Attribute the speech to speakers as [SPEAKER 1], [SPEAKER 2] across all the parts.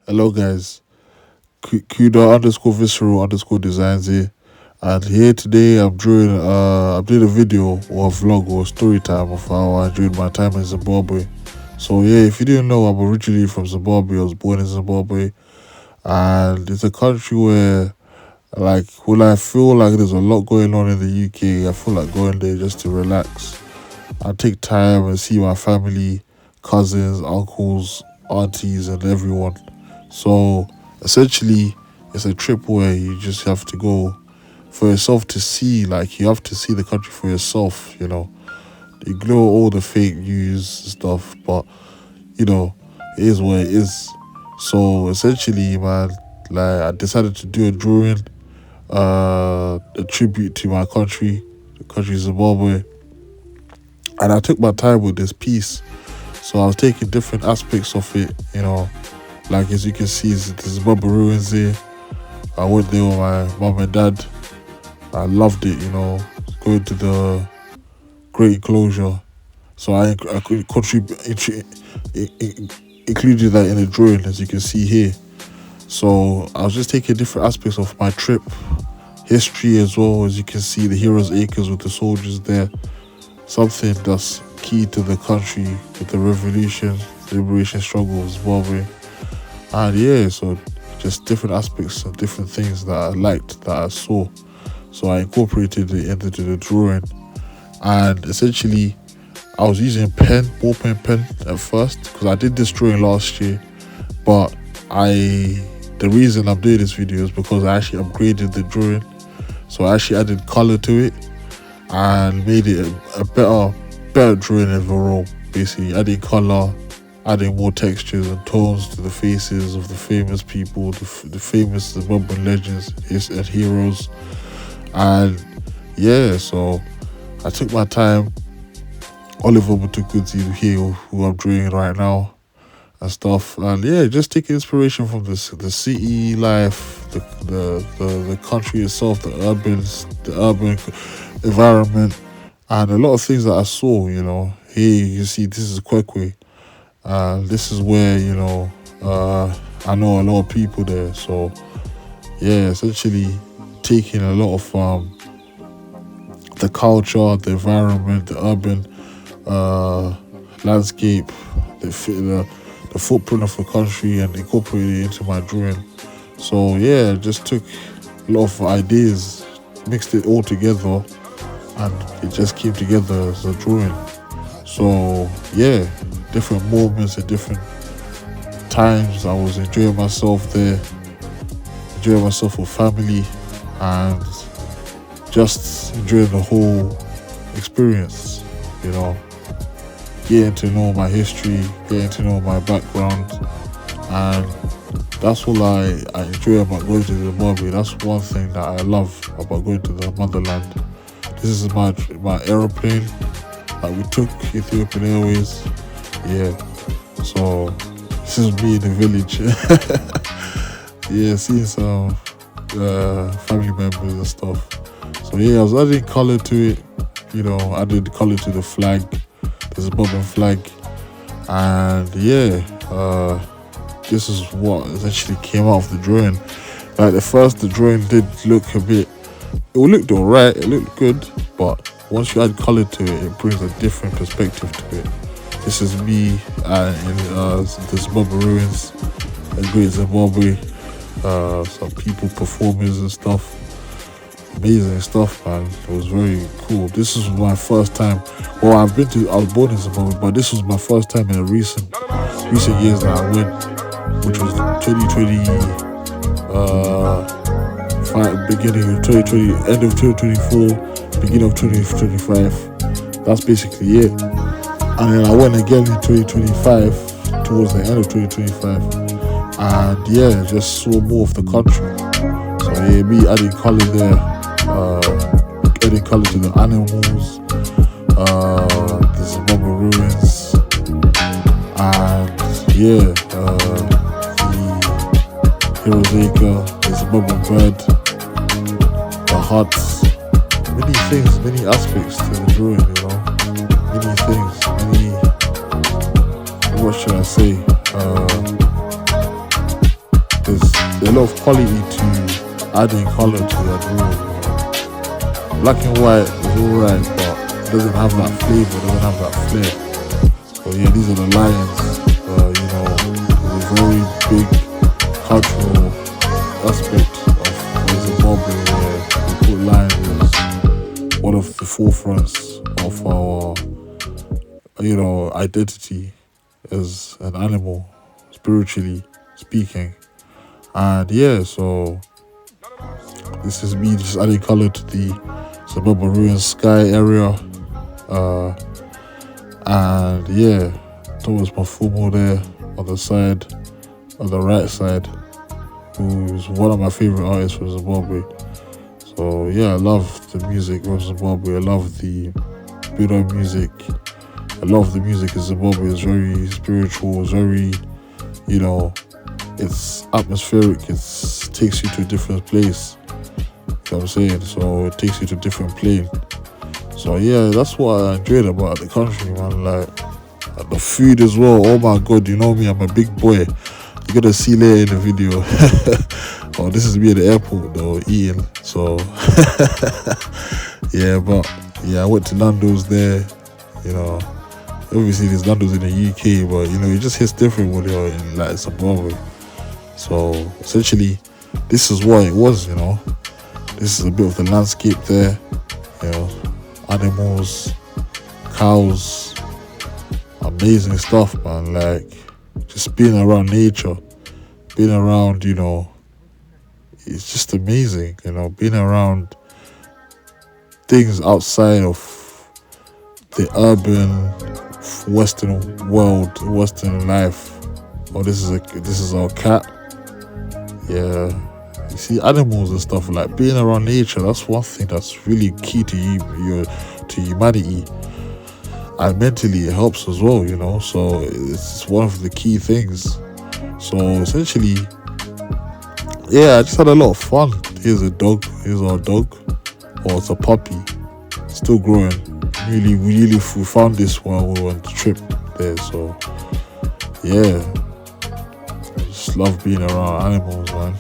[SPEAKER 1] Hello guys, Kuda underscore visceral underscore designs here. And here today I'm doing a video or a vlog or a story time of how I enjoyed my time in Zimbabwe. So yeah, if you didn't know, I'm originally from Zimbabwe. I was born in Zimbabwe, and it's a country where, like, when I feel like there's a lot going on in the UK, I feel like going there just to relax. I take time and see my family, cousins, uncles, aunties, and everyone. So essentially, it's a trip where you just have to go for yourself to see. Like, you have to see the country for yourself. Ignore all the fake news stuff, but it is what it is. So essentially, man, like, I decided to do a drawing, a tribute to my country, the country Zimbabwe, and I took my time with this piece. So I was taking different aspects of it, like, as you can see, the Zimbabwe ruins here. I went there with my mom and dad. I loved it, going to the great enclosure. So I could included that in the drawing, as you can see here. So I was just taking different aspects of my trip, history as well. As you can see, the Heroes Acres with the soldiers there, something that's key to the country with the revolution, the liberation struggle of Zimbabwe. And yeah, so just different aspects of different things that I liked, that I saw. So I incorporated it into the drawing. And essentially, I was using ballpen pen at first, because I did this drawing last year. But the reason I'm doing this video is because I actually upgraded the drawing. So I actually added color to it and made it a better drawing overall. Basically, adding color, adding more textures and tones to the faces of the famous people, the famous Zimbabwean legends and heroes. And yeah, so I took my time. Oliver Mutukudzi here, who I'm drawing right now, and stuff. And yeah, just taking inspiration from the city life, the country itself, the urban environment, and a lot of things that I saw. Here you see, this is Kwekwe. This is where I know a lot of people there. So yeah, essentially taking a lot of the culture, the environment, the urban landscape, the footprint of the country, and incorporated it into my drawing. So yeah, just took a lot of ideas, mixed it all together, and it just came together as a drawing. So yeah, different moments at different times, I was enjoying myself there, enjoying myself with family, and just enjoying the whole experience, getting to know my history, getting to know my background. And that's what I enjoy about going to Zimbabwe. That's one thing that I love about going to the motherland. This is my aeroplane that we took, Ethiopian Airways. Yeah, so this is me in the village. Yeah, seeing some family members and stuff. So yeah, I was adding color to it. Added color to the flag, the Zimbabwean flag. And yeah, this is what essentially came out of the drawing. Like, the drawing did look it looked alright, it looked good, but once you add color to it, it brings a different perspective to it. This is me in the Zimbabwe ruins, a great Zimbabwe, some people, performers and stuff. Amazing stuff, man. It was very cool. This was my first time. Well, I was born in Zimbabwe, but this was my first time in recent years that I went, which was 2020, beginning of 2020, end of 2024, beginning of 2025. That's basically it. And then I went again in 2025, towards the end of 2025. And yeah, just saw more of the country. So yeah, me adding color there. Adding color to the animals, the Zimbabwe ruins, and yeah, the Heroes Acre, the Zimbabwe bread, the huts, many things, many aspects to the drawing, many things, what should I say? a lot of quality to adding color to that rule. Black and white is alright, but it doesn't have that flavor, it doesn't have that flair. So yeah, these are the lions. There's a very big cultural aspect of Zimbabwe where we put lions as one of the forefronts of our, identity as an animal, spiritually speaking. And yeah, so this is me just adding color to the Zimbabwe ruins sky area. And yeah, Thomas Mafumo there on the side, on the right side, who's one of my favorite artists from Zimbabwe. So yeah, I love the music from Zimbabwe. I love the Biro music. I love the music in Zimbabwe. It's very spiritual. It's very, it's atmospheric. It takes you to a different place. You know what I'm saying? So it takes you to a different plane. So yeah, that's what I enjoyed about the country, man. Like, and the food as well. Oh my God, you know me, I'm a big boy. You're gonna see later in the video. Oh, this is me at the airport though, eating. So I went to Nando's there. Obviously there's Nando's in the UK, but it just hits different when you're in like Zimbabwe. So essentially, this is what it was. This is a bit of the landscape there. Animals, cows, amazing stuff, man. Like, just being around nature, being around, it's just amazing, being around things outside of the urban Western world, Western life. Oh, this is our cat. Yeah, you see animals and stuff, like being around nature. That's one thing that's really key to to humanity, and mentally it helps as well. So it's one of the key things. So essentially, yeah, I just had a lot of fun. Here's a dog. Here's our dog. Oh, it's a puppy. Still growing. We found this while we were on the trip there. So yeah, I just love being around animals, man.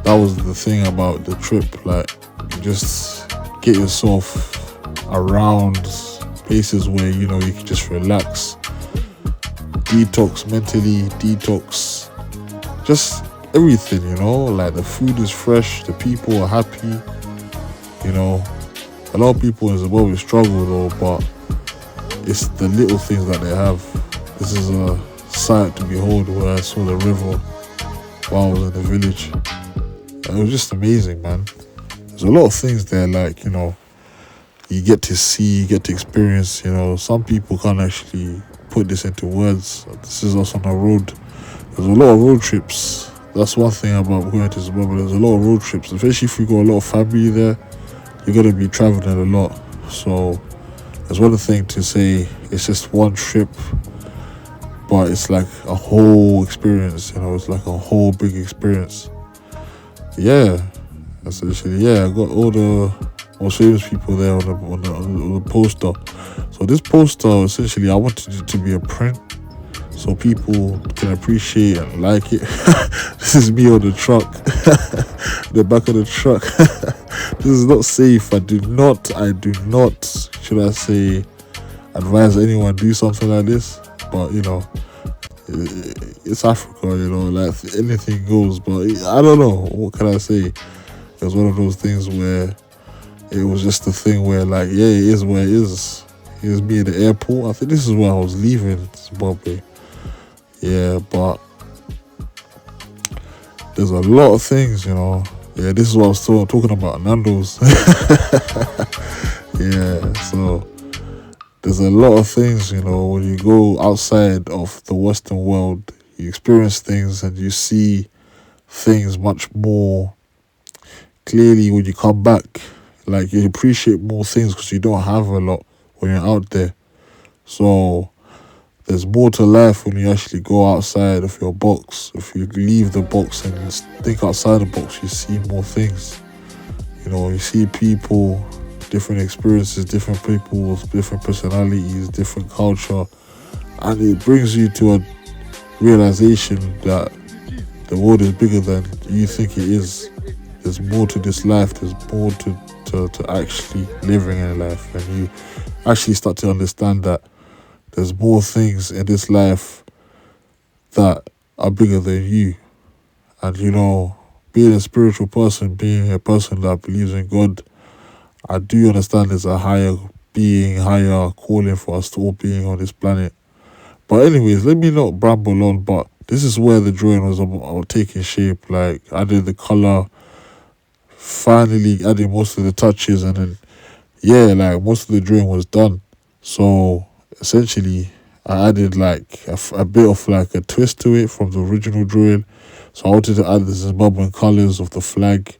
[SPEAKER 1] That was the thing about the trip. Like, you just get yourself around places where you can just relax, detox mentally, detox just everything. Like, the food is fresh, the people are happy. A lot of people in Zimbabwe struggle though, but it's the little things that they have. This is a sight to behold where I saw the river while I was in the village. It was just amazing, man. There's a lot of things there, like, you get to see, you get to experience. Some people can't actually put this into words. This is us on the road. There's a lot of road trips. That's one thing about going to Zimbabwe. There's a lot of road trips, especially if you got a lot of family there. You're going to be traveling a lot. So it's one thing to say it's just one trip, but it's like a whole experience. It's like a whole big experience. Yeah, essentially, yeah, I got all the most famous people there on the poster. So this poster, essentially, I wanted it to be a print so people can appreciate and like it. This is me on the truck, the back of the truck. This is not safe. I do not, should I say, advise anyone do something like this. But, it's Africa, like anything goes. But I don't know, what can I say? It was one of those things where it was just a thing where, like, yeah, it is where it is. Here's me at the airport. I think this is where I was leaving Zimbabwe. Yeah, but there's a lot of things, Yeah, this is what I was talking about, Nando's. Yeah, so there's a lot of things, when you go outside of the Western world, you experience things and you see things much more clearly when you come back. Like, you appreciate more things because you don't have a lot when you're out there. So there's more to life when you actually go outside of your box. If you leave the box and think outside the box, you see more things. You see people, different experiences, different people, different personalities, different culture. And it brings you to a realization that the world is bigger than you think it is. There's more to this life. There's more to actually living in life, and you actually start to understand that there's more things in this life that are bigger than you. And being a spiritual person, being a person that believes in God, I do understand there's a higher being, higher calling for us to all being on this planet. But anyways, let me not bramble on, but this is where the drawing was about taking shape. Like, I did the color, finally adding most of the touches, and then, yeah, like, most of the drawing was done. So, essentially, I added, like, a bit of, like, a twist to it from the original drawing. So I wanted to add the Zimbabwean colours of the flag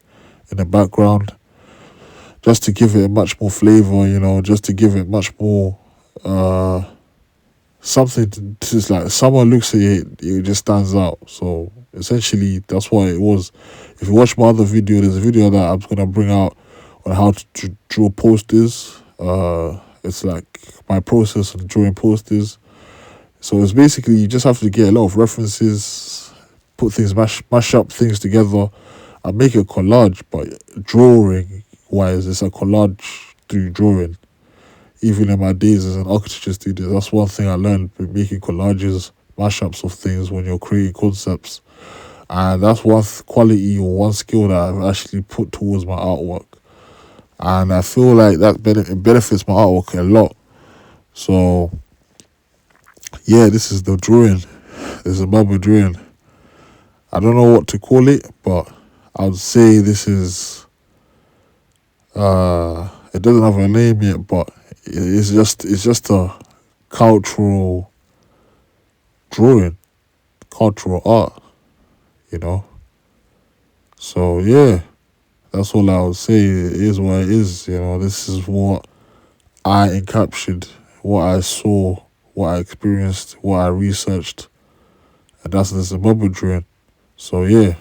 [SPEAKER 1] in the background, just to give it much more flavour, just to give it much more something to just like someone looks at it, it just stands out. So essentially, that's what it was. If you watch my other video, there's a video that I'm gonna bring out on how to draw posters. It's like my process of drawing posters. So it's basically you just have to get a lot of references, put things, mash up things together, and make a collage. But drawing wise, it's a collage through drawing. Even in my days as an architecture student, that's one thing I learned with making collages, mashups of things when you're creating concepts. And that's one quality or one skill that I've actually put towards my artwork. And I feel like that it benefits my artwork a lot. So, yeah, this is the drawing. This is a Zimbabwe drawing. I don't know what to call it, but I would say this is, it doesn't have a name yet, but it's just a cultural drawing, cultural art, So yeah, that's all I would say. It is what it is. This is what I encaptured, what I saw, what I experienced, what I researched, and that's the Zimbabwe drawing. So yeah.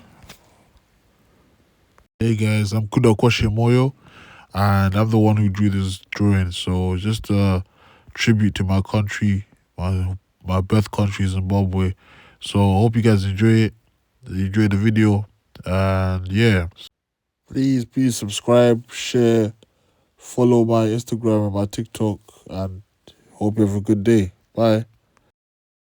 [SPEAKER 1] Hey guys, I'm Kuda Moyo, and I'm the one who drew this drawing. So just a tribute to my country, my birth country, Zimbabwe. So I hope you guys enjoy the video, and yeah, please subscribe, share, follow my Instagram and my TikTok, and hope you have a good day. Bye.